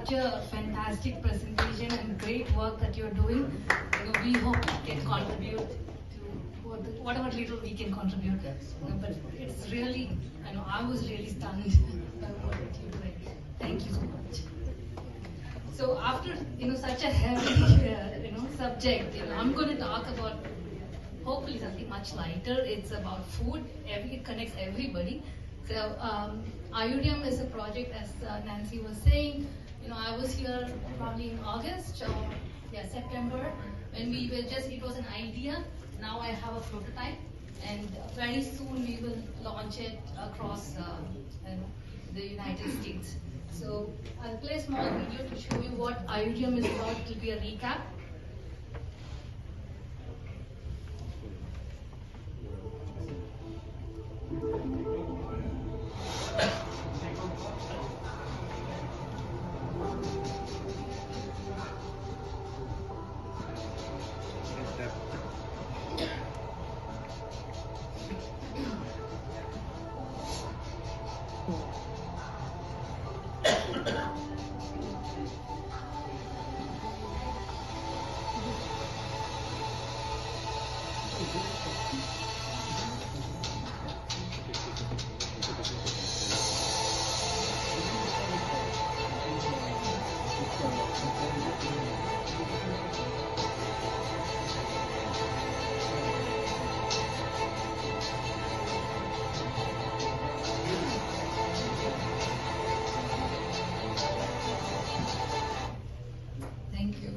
such a fantastic presentation and great work that you're doing. We hope we can contribute to whatever little we can contribute. But it's really, I was really stunned by what you're doing. Thank you so much. So after such a heavy subject, I'm going to talk about hopefully something much lighter. It's about food. It connects everybody. So Ayuryum is a project, as Nancy was saying. I was here probably in August or September when we were it was an idea. Now I have a prototype, and very soon we will launch it across the United States. So I'll play a small video to show you what Ayuryum is about. It will be a recap. Thank you.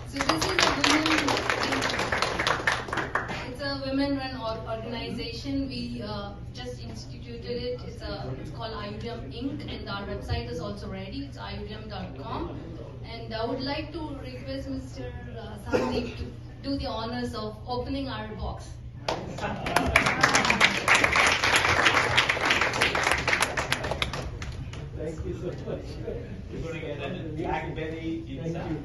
So this is a women-run organization. We just instituted it. It's called Ayuryum Inc. and our website is also ready. It's ayuryum.com. And I would like to request Mr. Sandeep to do the honors of opening our box. Thank you so much. You're going to get a blackberry inside.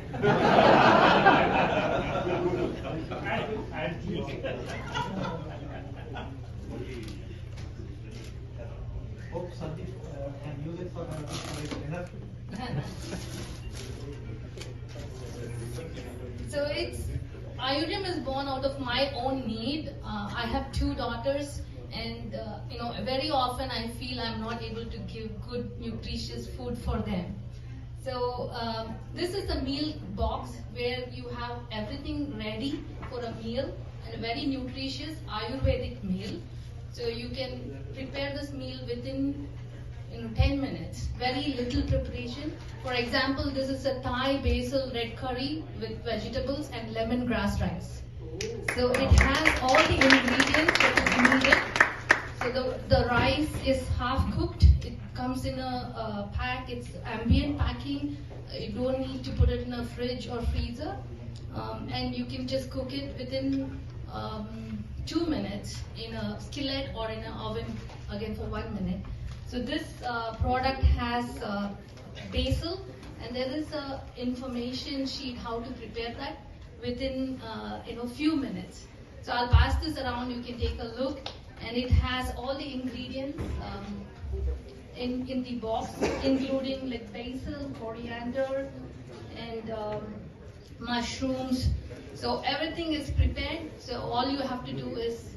Hope Sandeep can use it for dinner. So Ayuryum is born out of my own need. I have 2 daughters. And very often I feel I'm not able to give good nutritious food for them. So this is the meal box where you have everything ready for a meal, and a very nutritious Ayurvedic meal. So you can prepare this meal within 10 minutes. Very little preparation. For example, this is a Thai basil red curry with vegetables and lemongrass rice. So it has all the ingredients that you needed. So the rice is half cooked. It comes in a pack. It's ambient packing. You don't need to put it in a fridge or freezer. And you can just cook it within 2 minutes in a skillet or in an oven again for 1 minute. So this product has basil, and there is a information sheet how to prepare that within few minutes. So I'll pass this around. You can take a look. And it has all the ingredients in the box, including like basil, coriander, and mushrooms. So everything is prepared. So all you have to do is,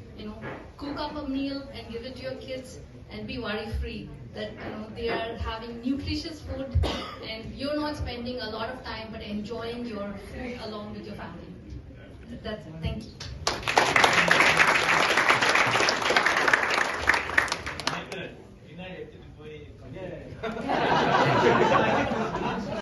cook up a meal and give it to your kids, and be worry-free that they are having nutritious food, and you're not spending a lot of time, but enjoying your food along with your family. That's it. Thank you. Yeah.